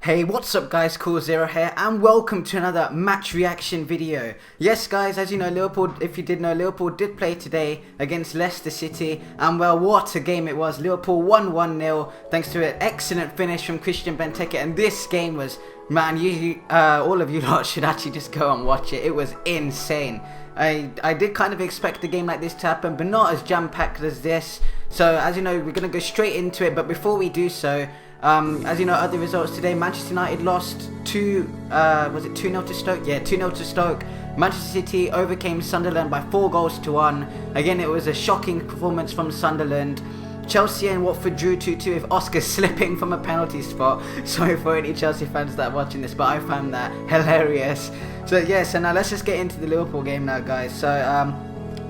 Hey, what's up guys, KoolZero here and welcome to another match reaction video. Yes guys, as you know, Liverpool, if you did know, Liverpool did play today against Leicester City, and well, what a game it was. Liverpool won 1-0 thanks to an excellent finish from Christian Benteke, and this game was, man, all of you lot should actually just go and watch it. It was insane. I did kind of expect a game like this to happen, but not as jam-packed as this. So as you know, we're going to go straight into it, but before we do so, as you know, other results today, Manchester United lost was it 2-0 to Stoke? Yeah, 2-0 to Stoke. Manchester City overcame Sunderland by 4-1. Again, it was a shocking performance from Sunderland. Chelsea and Watford drew 2-2 with Oscar slipping from a penalty spot. Sorry for any Chelsea fans that are watching this, but I found that hilarious. So yeah, so now let's just get into the Liverpool game now, guys. So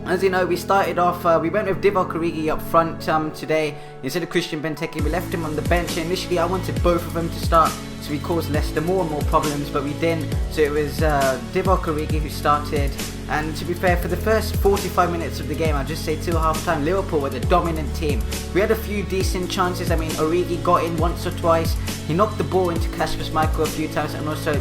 as you know, we started off, we went with Divock Origi up front today instead of Christian Benteke. We left him on the bench. Initially I wanted both of them to start, so we caused Leicester more and more problems, but we didn't. So it was Divock Origi who started, and to be fair, for the first 45 minutes of the game, I'll just say till half time, Liverpool were the dominant team. We had a few decent chances. I mean, Origi got in once or twice, he knocked the ball into Kasper Schmeichel a few times, and also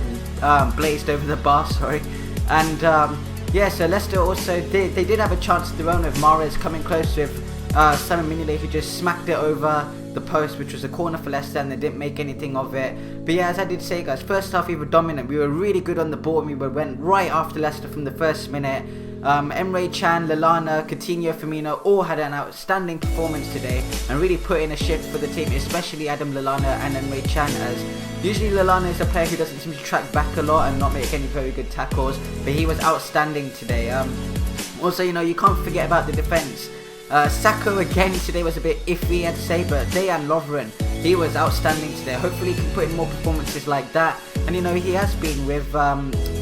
blazed over the bar, sorry. And yeah, so Leicester also did have a chance of their own with Mahrez coming close with Simon Mignolet, who just smacked it over the post, which was a corner for Leicester, and they didn't make anything of it. But yeah, as I did say, guys, first half we were dominant. We were really good on the ball, and we went right after Leicester from the first minute. Emre Can, Lallana, Coutinho, Firmino all had an outstanding performance today and really put in a shift for the team, especially Adam Lallana and Emre Can, as usually Lallana is a player who doesn't seem to track back a lot and not make any very good tackles, but he was outstanding today. Also, you know, you can't forget about the defence. Sacco again today was a bit iffy, I'd say, but Dejan Lovren, he was outstanding today. Hopefully he can put in more performances like that. And you know, he has been with,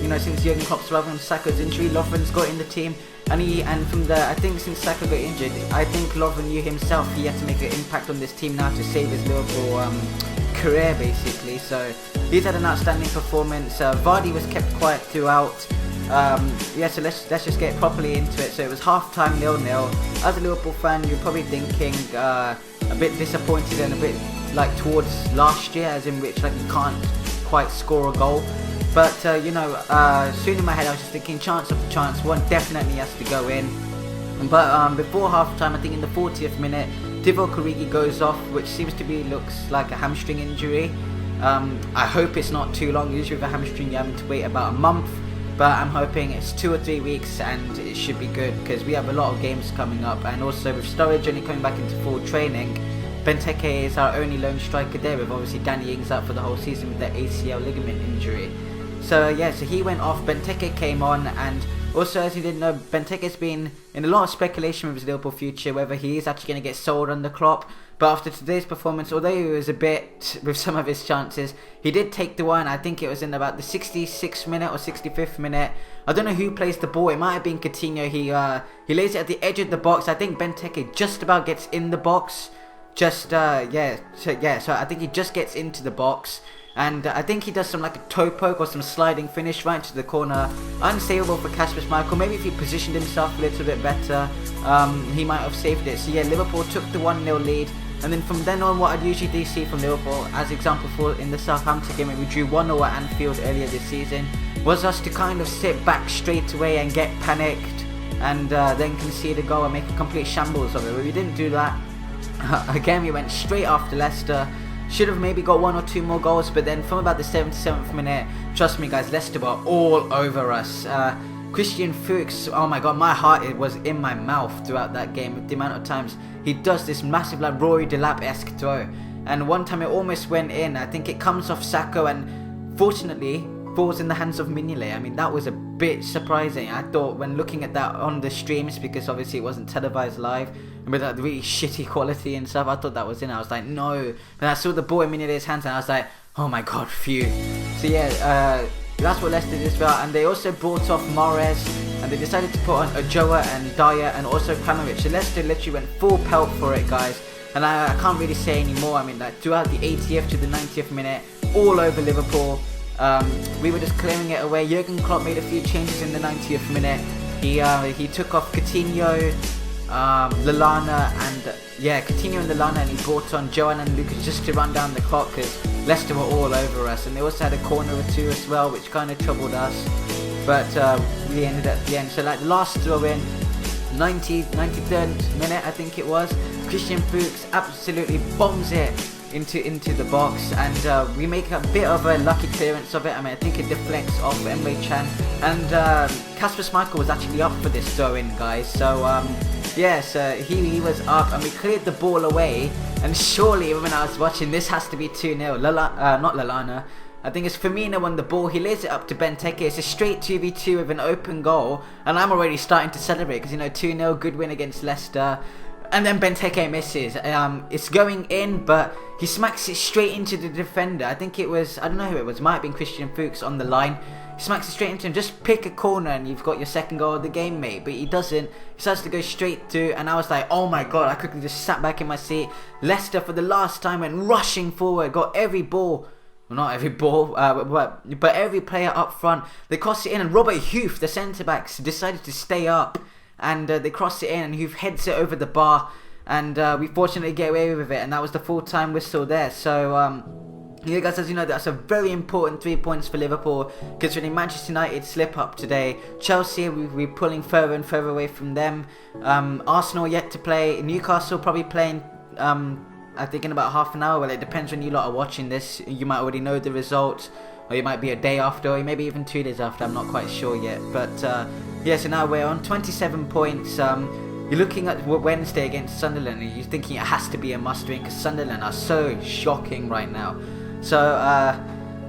you know, since Jurgen Klopp's arrival and Sacco's injury, Lovren's got in the team. And from the, I think since Sacco got injured, I think Lovren knew himself he had to make an impact on this team now to save his Liverpool career, basically. So he's had an outstanding performance. Vardy was kept quiet throughout. Yeah, so let's just get properly into it. So it was half time 0-0. As a Liverpool fan, you're probably thinking a bit disappointed and a bit like towards last year, as in which like you can't quite score a goal. But you know, soon in my head I was just thinking chance of chance, one definitely has to go in. But before half time, I think in the 40th minute, Divock Origi goes off, which seems to be looks like a hamstring injury. I hope it's not too long. Usually with a hamstring you're having to wait about a month, but I'm hoping it's 2 or 3 weeks and it should be good, because we have a lot of games coming up, and also with Sturridge only coming back into full training, Benteke is our only lone striker there, with obviously Danny Ings out for the whole season with that ACL ligament injury. So yeah, so he went off, Benteke came on, and also, as you didn't know, Benteke's been in a lot of speculation with his Liverpool future, whether he is actually going to get sold under Klopp. But after today's performance, although he was a bit with some of his chances, he did take the one. I think it was in about the 66th minute or 65th minute. I don't know who plays the ball. It might have been Coutinho. He lays it at the edge of the box. I think Benteke just about gets in the box. So I think he just gets into the box. And I think he does some like a toe poke or some sliding finish right into the corner. Unsavable for Kasper Schmeichel. Maybe if he positioned himself a little bit better, he might have saved it. So yeah, Liverpool took the 1-0 lead. And then from then on, what I'd usually do see from Liverpool, as example for in the Southampton game when we drew 1-0 at Anfield earlier this season, was us to kind of sit back straight away and get panicked and then concede a goal and make a complete shambles of it. But we didn't do that. Again, we went straight after Leicester. Should have maybe got 1 or 2 more goals, but then from about the 77th minute, trust me guys, Leicester were all over us. Christian Fuchs, oh my god, my heart was in my mouth throughout that game with the amount of times he does this massive like Rory Delap-esque throw. And one time it almost went in. I think it comes off Sacco and fortunately falls in the hands of Mignolet. I mean, that was a bit surprising. I thought when looking at that on the streams, because obviously it wasn't televised live, and with that really shitty quality and stuff, I thought that was in. I was like, no. And I saw the ball in Mignolet's hands and I was like, oh my god, phew. So yeah, that's what Leicester did as well. And they also brought off Mahrez, and they decided to put on Ojoa and Dyer and also Kramovic. So Leicester literally went full pelt for it, guys. And I can't really say any more. I mean, like throughout the 80th to the 90th minute, all over Liverpool. We were just clearing it away. Jurgen Klopp made a few changes in the 90th minute. He took off Coutinho, Lallana, and Coutinho and Lallana, and he brought on Joan and Lucas just to run down the clock, because Leicester were all over us, and they also had a corner or two as well, which kind of troubled us. But we ended at the end. So like last throw in, 93rd minute I think it was, Christian Fuchs absolutely bombs it into the box, and we make a bit of a lucky clearance of it. I mean, I think it deflects off Emre Can, and Kasper Schmeichel was actually up for this throw in, guys. So yeah, so he was up, and we cleared the ball away, and surely when I was watching, this has to be 2-0. Not Lallana, I think it's Firmino on the ball. He lays it up to Benteke. It's a straight 2v2 with an open goal, and I'm already starting to celebrate because, you know, 2-0, good win against Leicester. And then Benteke misses. It's going in, but he smacks it straight into the defender. I think it was, I don't know who it was, it might have been Christian Fuchs on the line. He smacks it straight into him. Just pick a corner and you've got your second goal of the game, mate. But he doesn't. He starts to go straight through, and I was like, oh my god, I quickly just sat back in my seat. Leicester, for the last time, went rushing forward, got every ball. Well, not every ball, but every player up front. They crossed it in, and Robert Huth, the centre-backs, decided to stay up. And they crossed it in, and Huth heads it over the bar, and we fortunately get away with it, and that was the full-time whistle there. So yeah, guys, as you know, that's a very important 3 points for Liverpool, considering Manchester United slip up today. Chelsea, we're pulling further and further away from them. Arsenal yet to play. Newcastle probably playing I think in about half an hour. Well, it depends when you lot are watching this. You might already know the result, or it might be a day after, or maybe even 2 days after. I'm not quite sure yet. But yeah, so now we're on 27 points. You're looking at Wednesday against Sunderland, and you're thinking it has to be a must-win because Sunderland are so shocking right now. So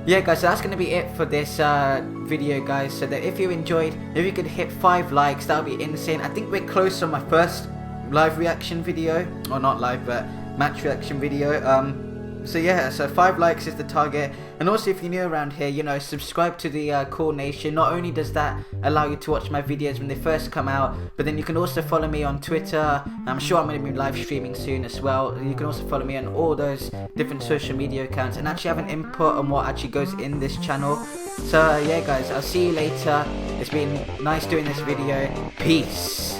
yeah, guys, so that's going to be it for this video, guys. So that if you enjoyed, if you could hit 5 likes, that would be insane. I think we're close on my first live reaction video, or not live, but match reaction video. So yeah, so 5 likes is the target. And also, if you're new around here, you know, subscribe to the Cool Nation. Not only does that allow you to watch my videos when they first come out, but then you can also follow me on Twitter. I'm sure I'm going to be live streaming soon as well. You can also follow me on all those different social media accounts, and actually have an input on what actually goes in this channel. So yeah, guys, I'll see you later. It's been nice doing this video. Peace.